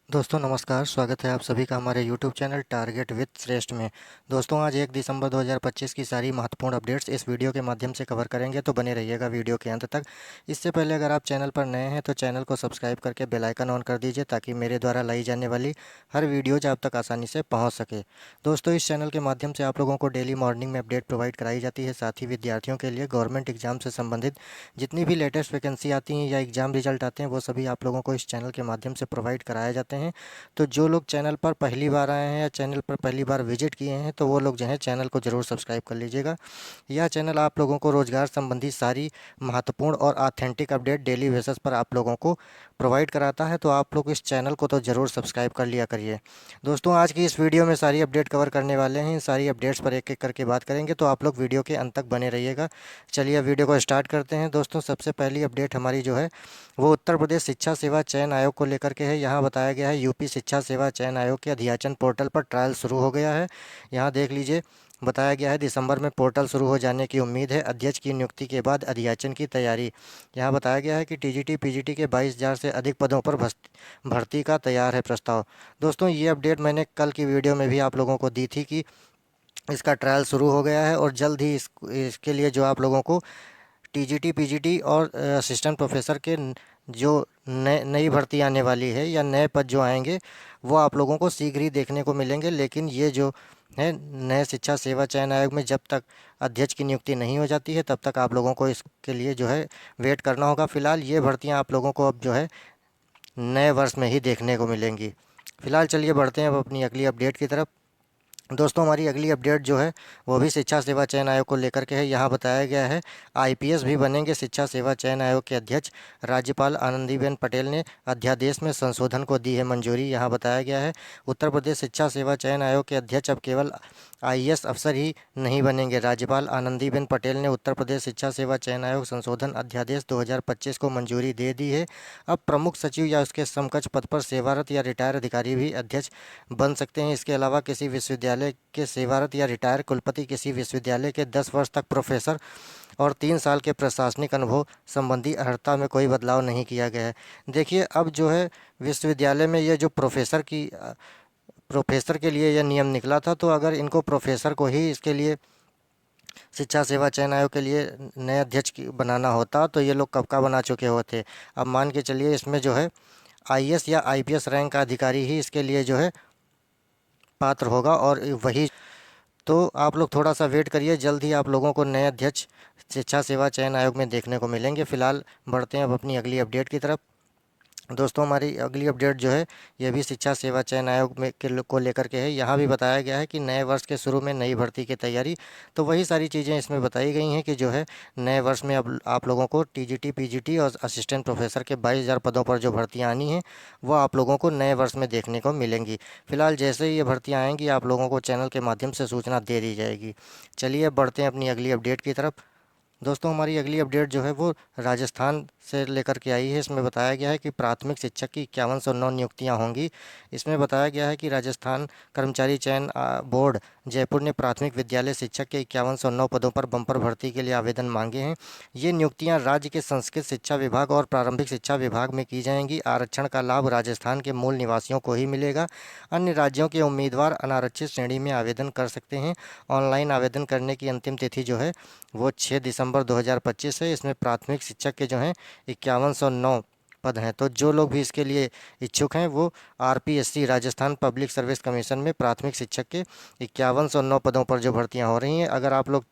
दोस्तों नमस्कार, स्वागत है आप सभी का हमारे यूट्यूब चैनल टारगेट विद श्रेष्ठ में। दोस्तों आज 1 दिसंबर 2025 की सारी महत्वपूर्ण अपडेट्स इस वीडियो के माध्यम से कवर करेंगे, तो बने रहिएगा वीडियो के अंत तक। इससे पहले अगर आप चैनल पर नए हैं तो चैनल को सब्सक्राइब करके बेल आइकन ऑन कर दीजिए ताकि मेरे द्वारा लाई जाने वाली हर वीडियोज आप तक आसानी से पहुँच सके। दोस्तों इस चैनल के माध्यम से आप लोगों को डेली मॉर्निंग में अपडेट प्रोवाइड कराई जाती है। साथ ही विद्यार्थियों के लिए गवर्नमेंट एग्जाम से संबंधित जितनी भी लेटेस्ट वैकेंसी आती हैं या एग्ज़ाम रिजल्ट आते हैं वो सभी आप लोगों को इस चैनल के माध्यम से प्रोवाइड कराए जाते हैं। तो जो लोग चैनल पर पहली बार आए हैं या चैनल पर पहली बार विजिट किए हैं तो वो लोग जो है चैनल को ज़रूर सब्सक्राइब कर लीजिएगा। यह चैनल आप लोगों को रोज़गार संबंधी सारी महत्वपूर्ण और ऑथेंटिक अपडेट डेली बेसिस पर आप लोगों को प्रोवाइड कराता है, तो आप लोग इस चैनल को तो ज़रूर सब्सक्राइब कर लिया करिए। दोस्तों आज की इस वीडियो में सारी अपडेट कवर करने वाले हैं। इन सारी अपडेट्स पर एक एक करके बात करेंगे, तो आप लोग वीडियो के अंत तक बने रहिएगा। चलिए वीडियो को स्टार्ट करते हैं। दोस्तों सबसे पहली अपडेट हमारी जो है वो उत्तर प्रदेश शिक्षा सेवा चयन आयोग को लेकर के है। यहाँ बताया गया है यूपी शिक्षा सेवा चयन आयोग के अध्याचन पोर्टल पर ट्रायल शुरू हो गया है। यहाँ देख लीजिए, बताया गया है दिसंबर में पोर्टल शुरू हो जाने की उम्मीद है। अध्यक्ष की नियुक्ति के बाद अध्याचन की तैयारी। यहाँ बताया गया है कि टीजीटी पीजीटी के 22,000 से अधिक पदों पर भर्ती का तैयार है प्रस्ताव। दोस्तों ये अपडेट मैंने कल की वीडियो में भी आप लोगों को दी थी कि इसका ट्रायल शुरू हो गया है और जल्द ही इसके लिए जो आप लोगों को टीजीटी पीजीटी और असिस्टेंट प्रोफेसर के जो नई भर्ती आने वाली है या नए पद जो आएंगे वो आप लोगों को शीघ्र ही देखने को मिलेंगे। लेकिन ये जो है नए शिक्षा सेवा चयन आयोग में जब तक अध्यक्ष की नियुक्ति नहीं हो जाती है तब तक आप लोगों को इसके लिए जो है वेट करना होगा। फिलहाल ये भर्तियां आप लोगों को अब जो है नए वर्ष में ही देखने को मिलेंगी। फिलहाल चलिए बढ़ते हैं अब अपनी अगली अपडेट की तरफ। दोस्तों हमारी अगली अपडेट जो है वो भी शिक्षा सेवा चयन आयोग को लेकर के है। यहाँ बताया गया है आईपीएस भी बनेंगे शिक्षा सेवा चयन आयोग के अध्यक्ष। राज्यपाल आनंदीबेन पटेल ने अध्यादेश में संशोधन को दी है मंजूरी। यहाँ बताया गया है उत्तर प्रदेश शिक्षा सेवा चयन आयोग के अध्यक्ष अब केवल आईएएस अफसर ही नहीं बनेंगे। राज्यपाल आनंदीबेन पटेल ने उत्तर प्रदेश शिक्षा सेवा चयन आयोग संशोधन अध्यादेश 2025 को मंजूरी दे दी है। अब प्रमुख सचिव या उसके समकक्ष पद पर सेवारत या रिटायर अधिकारी भी अध्यक्ष बन सकते हैं। इसके अलावा किसी विश्वविद्यालय के सेवारत या रिटायर कुलपति किसी विश्वविद्यालय के 10 वर्ष तक प्रोफेसर और 3 साल के प्रशासनिक अनुभव संबंधी अर्हता में कोई बदलाव नहीं किया गया है। देखिए अब जो है विश्वविद्यालय में ये जो प्रोफेसर के लिए यह नियम निकला था, तो अगर इनको प्रोफेसर को ही इसके लिए शिक्षा सेवा चयन आयोग के लिए नए अध्यक्ष बनाना होता तो ये लोग कब का बना चुके होते। अब मान के चलिए इसमें जो है आईएएस या आईपीएस रैंक का अधिकारी ही इसके लिए जो है पात्र होगा और वही। तो आप लोग थोड़ा सा वेट करिए, जल्द ही आप लोगों को नए अध्यक्ष शिक्षा सेवा चयन आयोग में देखने को मिलेंगे। फिलहाल बढ़ते हैं अब अपनी अगली अपडेट की तरफ। दोस्तों हमारी अगली अपडेट जो है ये भी शिक्षा सेवा चयन आयोग में को लेकर के है। यहाँ भी बताया गया है कि नए वर्ष के शुरू में नई भर्ती की तैयारी। तो वही सारी चीज़ें इसमें बताई गई हैं कि जो है नए वर्ष में अब आप लोगों को टीजीटी पीजीटी और असिस्टेंट प्रोफेसर के 22,000 पदों पर जो भर्तियाँ आनी हैं वो आप लोगों को नए वर्ष में देखने को मिलेंगी। फिलहाल जैसे ही ये भर्तियाँ आएंगी आप लोगों को चैनल के माध्यम से सूचना दे दी जाएगी। चलिए अब बढ़ते हैं अपनी अगली अपडेट की तरफ। दोस्तों हमारी अगली अपडेट जो है वो राजस्थान से लेकर के आई है। इसमें बताया गया है कि प्राथमिक शिक्षक की 5109 नियुक्तियां होंगी। इसमें बताया गया है कि राजस्थान कर्मचारी चयन बोर्ड जयपुर ने प्राथमिक विद्यालय शिक्षक के 5109 पदों पर बम्पर भर्ती के लिए आवेदन मांगे हैं। ये नियुक्तियां राज्य के संस्कृत शिक्षा विभाग और प्रारंभिक शिक्षा विभाग में की जाएंगी। आरक्षण का लाभ राजस्थान के मूल निवासियों को ही मिलेगा। अन्य राज्यों के उम्मीदवार अनारक्षित श्रेणी में आवेदन कर सकते हैं। ऑनलाइन आवेदन करने की अंतिम तिथि जो है वो 6 दिसंबर 2025 है। इसमें प्राथमिक शिक्षक के जो हैं 5109 पद हैं। तो जो लोग भी इसके लिए इच्छुक हैं वो RPSC Rajasthan public service commission में प्राथमिक शिक्षक के 5109 पदों पर जो भर्तियां हो रही हैं, अगर आप लोग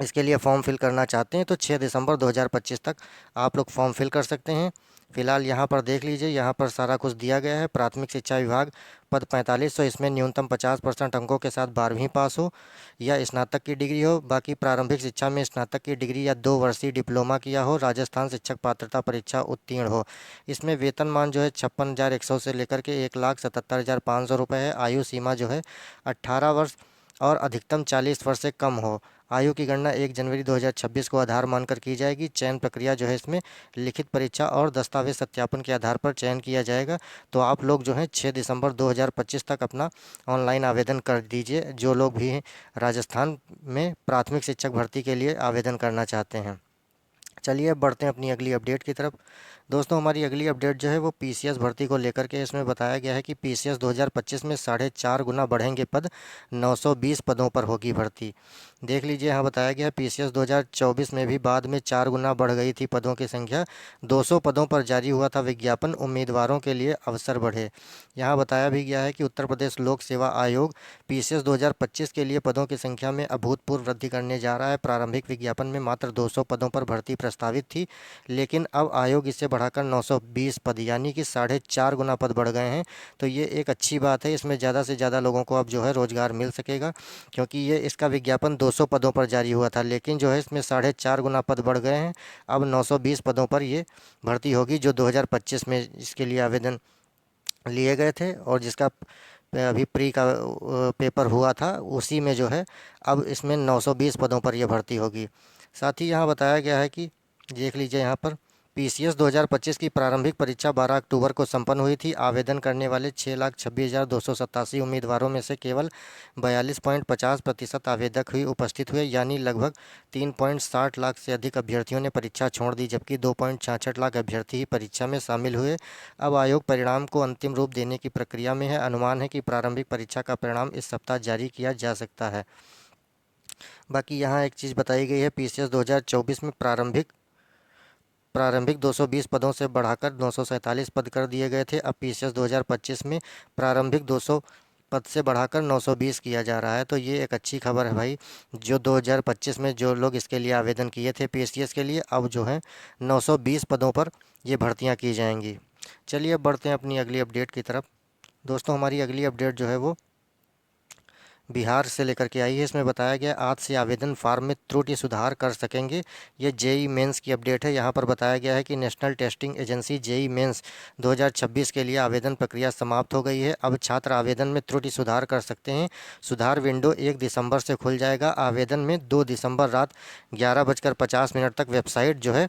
इसके लिए फॉर्म फिल करना चाहते हैं तो 6 दिसंबर 2025 तक आप लोग फॉर्म फिल कर सकते हैं। फिलहाल यहाँ पर देख लीजिए, यहाँ पर सारा कुछ दिया गया है। प्राथमिक शिक्षा विभाग पद 4500, इसमें न्यूनतम 50% अंकों के साथ 12वीं पास हो या स्नातक की डिग्री हो। बाकी प्रारंभिक शिक्षा में स्नातक की डिग्री या 2 वर्षीय डिप्लोमा किया हो। राजस्थान शिक्षक पात्रता परीक्षा उत्तीर्ण हो। इसमें वेतनमान जो है 56,100 से लेकर के 1,77,500 रुपये है। आयु सीमा जो है 18 वर्ष और अधिकतम 40 वर्ष से कम हो। आयु की गणना 1 जनवरी 2026 को आधार मानकर की जाएगी। चयन प्रक्रिया जो है इसमें लिखित परीक्षा और दस्तावेज सत्यापन के आधार पर चयन किया जाएगा। तो आप लोग जो हैं 6 दिसंबर 2025 तक अपना ऑनलाइन आवेदन कर दीजिए, जो लोग भी राजस्थान में प्राथमिक शिक्षक भर्ती के लिए आवेदन करना चाहते हैं। चलिए अब बढ़ते हैं अपनी अगली अपडेट की तरफ। दोस्तों हमारी अगली अपडेट जो है वो पीसीएस भर्ती को लेकर के इसमें बताया गया है कि पीसीएस 2025 में 4.5 गुना बढ़ेंगे पद, 920 पदों पर होगी भर्ती। देख लीजिए यहाँ बताया गया है पीसीएस 2024 में भी बाद में 4 गुना बढ़ गई थी पदों की संख्या। 200 पदों पर जारी हुआ था विज्ञापन, उम्मीदवारों के लिए अवसर बढ़े। यहाँ बताया भी गया है कि उत्तर प्रदेश लोक सेवा आयोग पीसीएस 2025 के लिए पदों की संख्या में अभूतपूर्व वृद्धि करने जा रहा है। प्रारंभिक विज्ञापन में मात्र 200 पदों पर भर्ती प्रस्तावित थी, लेकिन अब आयोग इसे बढ़ाकर 920 पद यानी कि 4.5 गुना पद बढ़ गए हैं। तो ये एक अच्छी बात है, इसमें ज़्यादा से ज़्यादा लोगों को अब जो है रोज़गार मिल सकेगा, क्योंकि ये इसका विज्ञापन 200 पदों पर जारी हुआ था, लेकिन जो है इसमें 4.5 गुना पद बढ़ गए हैं। अब 920 पदों पर ये भर्ती होगी, जो 2025 में इसके लिए आवेदन लिए गए थे और जिसका अभी प्री का पेपर हुआ था, उसी में जो है अब इसमें 920 पदों पर यह भर्ती होगी। साथ ही यहाँ बताया गया है कि देख लीजिए यहाँ पर पीसीएस 2025 की प्रारंभिक परीक्षा 12 अक्टूबर को संपन्न हुई थी। आवेदन करने वाले 6,26,287 उम्मीदवारों में से केवल 42.50% आवेदक ही उपस्थित हुए, यानी लगभग 3.60 लाख से अधिक अभ्यर्थियों ने परीक्षा छोड़ दी, जबकि 2.66 लाख अभ्यर्थी ही परीक्षा में शामिल हुए। अब आयोग परिणाम को अंतिम रूप देने की प्रक्रिया में है। अनुमान है कि प्रारंभिक परीक्षा का परिणाम इस सप्ताह जारी किया जा सकता है। बाकी यहाँ एक चीज़ बताई गई है, पीसीएस 2024 में प्रारंभिक 220 पदों से बढ़ाकर 947 पद कर दिए गए थे। अब पीसीएस 2025 में प्रारंभिक 200 पद से बढ़ाकर 920 किया जा रहा है। तो ये एक अच्छी खबर है भाई। जो 2025 में जो लोग इसके लिए आवेदन किए थे पीसीएस के लिए, अब जो है 920 पदों पर ये भर्तियां की जाएंगी। चलिए अब बढ़ते हैं अपनी अगली अपडेट की तरफ। दोस्तों हमारी अगली अपडेट जो है वो बिहार से लेकर के आई है। इसमें बताया गया आज से आवेदन फार्म में त्रुटि सुधार कर सकेंगे। ये जेई मेंस की अपडेट है। यहाँ पर बताया गया है कि national testing agency JEE mains 2026 के लिए आवेदन प्रक्रिया समाप्त हो गई है। अब छात्र आवेदन में त्रुटि सुधार कर सकते हैं। सुधार विंडो 1 दिसंबर से खुल जाएगा। आवेदन में 2 दिसंबर रात 11:50 तक वेबसाइट जो है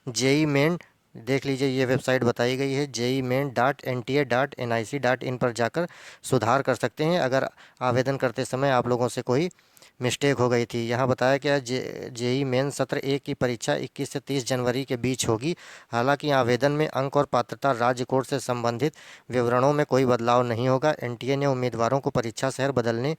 जेई मेन, देख लीजिए ये वेबसाइट बताई गई है JEE-main.NTA.nic.in पर जाकर सुधार कर सकते हैं, अगर आवेदन करते समय आप लोगों से कोई मिस्टेक हो गई थी। यहाँ बताया गया जेई मेन सत्र 1 की परीक्षा 21 से 30 जनवरी के बीच होगी। हालांकि आवेदन में अंक और पात्रता राज्य कोड से संबंधित विवरणों में कोई बदलाव नहीं होगा। एनटीए ने उम्मीदवारों को परीक्षा शहर बदलने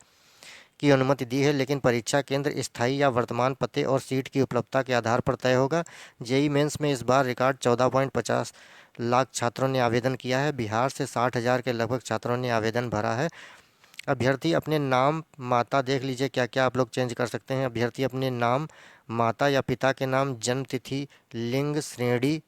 की अनुमति दी है, लेकिन परीक्षा केंद्र स्थायी या वर्तमान पते और सीट की उपलब्धता के आधार पर तय होगा। जेई मेंस में इस बार रिकॉर्ड 14.50 लाख छात्रों ने आवेदन किया है। बिहार से 60,000 के लगभग छात्रों ने आवेदन भरा है। अभ्यर्थी अपने नाम, माता, देख लीजिए क्या क्या आप लोग चेंज कर सकते हैं। अभ्यर्थी अपने नाम, माता या पिता के नाम, जन्म तिथि, लिंग, श्रेणी,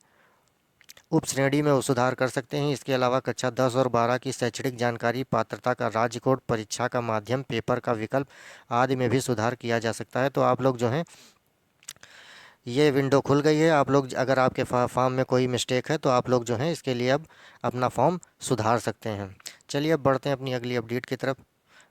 उप श्रेणी में वो सुधार कर सकते हैं। इसके अलावा कक्षा 10 और 12 की शैक्षणिक जानकारी, पात्रता का राज्य कोड, परीक्षा का माध्यम, पेपर का विकल्प आदि में भी सुधार किया जा सकता है। तो आप लोग जो हैं, ये विंडो खुल गई है। आप लोग अगर आपके फॉर्म में कोई मिस्टेक है तो आप लोग जो हैं इसके लिए अब अपना फॉर्म सुधार सकते हैं। चलिए अब बढ़ते हैं अपनी अगली अपडेट की तरफ।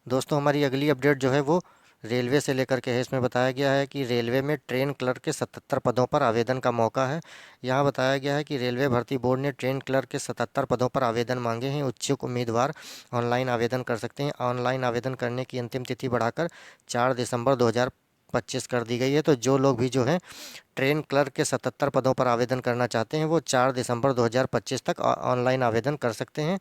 दोस्तों हमारी अगली अपडेट जो है वो रेलवे से लेकर के है। इसमें बताया गया है कि रेलवे में ट्रेन क्लर्क के 77 पदों पर आवेदन का मौका है। यहाँ बताया गया है कि रेलवे भर्ती बोर्ड ने ट्रेन क्लर्क के 77 पदों पर आवेदन मांगे हैं। इच्छुक उम्मीदवार ऑनलाइन आवेदन कर सकते हैं। ऑनलाइन आवेदन करने की अंतिम तिथि बढ़ाकर 4 दिसंबर 2025 कर दी गई है। तो जो लोग भी जो हैं ट्रेन क्लर्क के 77 पदों पर आवेदन करना चाहते हैं वो 4 दिसंबर 2025 तक ऑनलाइन आवेदन कर सकते हैं।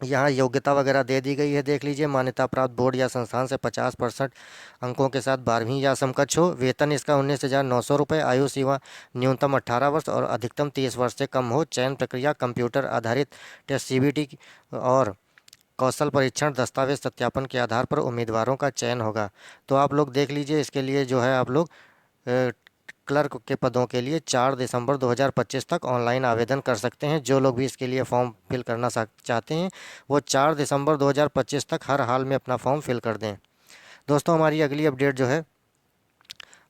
यहाँ योग्यता वगैरह दे दी गई है, देख लीजिए। मान्यता प्राप्त बोर्ड या संस्थान से 50% अंकों के साथ 12वीं या समकक्ष हो। वेतन इसका 19,900 रुपये। आयु सीमा न्यूनतम 18 वर्ष और अधिकतम 30 वर्ष से कम हो। चयन प्रक्रिया कंप्यूटर आधारित टेस्ट सीबीटी और कौशल परीक्षण दस्तावेज सत्यापन के आधार पर उम्मीदवारों का चयन होगा। तो आप लोग देख लीजिए, इसके लिए जो है आप लोग क्लर्क के पदों के लिए 4 दिसंबर 2025 तक ऑनलाइन आवेदन कर सकते हैं। जो लोग भी इसके लिए फॉर्म फिल करना चाहते हैं वो 4 दिसंबर 2025 तक हर हाल में अपना फॉर्म फिल कर दें। दोस्तों हमारी अगली अपडेट जो है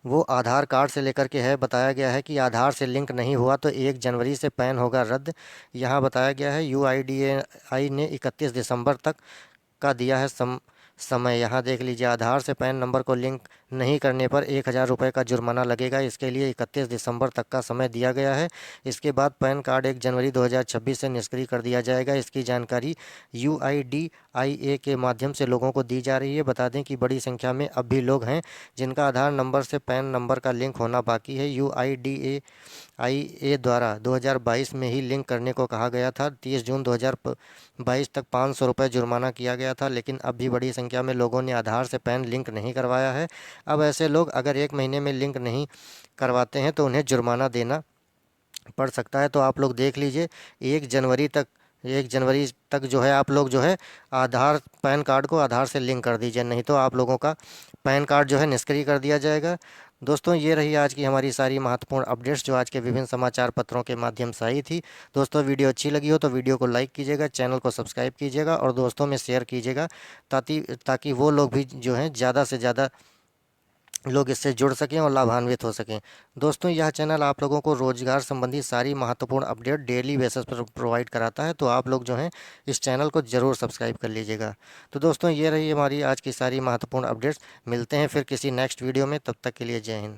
वो आधार कार्ड से लेकर के है। बताया गया है कि आधार से लिंक नहीं हुआ तो 1 जनवरी से पैन होगा रद्द। यहाँ बताया गया है यूआईडीएआई ने 31 दिसंबर तक का दिया है समय। यहाँ देख लीजिए, आधार से पैन नंबर को लिंक नहीं करने पर 1,000 रुपये का जुर्माना लगेगा। इसके लिए 31 दिसंबर तक का समय दिया गया है। इसके बाद पैन कार्ड 1 जनवरी 2026 से निष्क्रिय कर दिया जाएगा। इसकी जानकारी UIDAI के माध्यम से लोगों को दी जा रही है। बता दें कि बड़ी संख्या में अब भी लोग हैं जिनका आधार नंबर से पैन नंबर का लिंक होना बाकी है। UIDAI द्वारा 2022 में ही लिंक करने को कहा गया था। 30 जून 2022 तक 500 रुपये जुर्माना किया गया था, लेकिन अब भी बड़ी संख्या में लोगों ने आधार से पैन लिंक नहीं करवाया है। अब ऐसे लोग अगर 1 महीने में लिंक नहीं करवाते हैं तो उन्हें जुर्माना देना पड़ सकता है। तो आप लोग देख लीजिए, 1 जनवरी तक जो है आप लोग जो है आधार पैन कार्ड को आधार से लिंक कर दीजिए, नहीं तो आप लोगों का पैन कार्ड जो है निष्क्रिय कर दिया जाएगा। दोस्तों, ये रही आज की हमारी सारी महत्वपूर्ण अपडेट्स जो आज के विभिन्न समाचार पत्रों के माध्यम से आई थी। दोस्तों, वीडियो अच्छी लगी हो तो वीडियो को लाइक कीजिएगा, चैनल को सब्सक्राइब कीजिएगा और दोस्तों में शेयर कीजिएगा, ताकि वो लोग भी जो हैं ज़्यादा से ज़्यादा लोग इससे जुड़ सकें और लाभान्वित हो सकें। दोस्तों, यह चैनल आप लोगों को रोजगार संबंधी सारी महत्वपूर्ण अपडेट डेली बेसिस पर प्रोवाइड कराता है, तो आप लोग जो हैं इस चैनल को ज़रूर सब्सक्राइब कर लीजिएगा। तो दोस्तों, ये रही हमारी आज की सारी महत्वपूर्ण अपडेट्स। मिलते हैं फिर किसी नेक्स्ट वीडियो में, तब तक के लिए जय हिंद।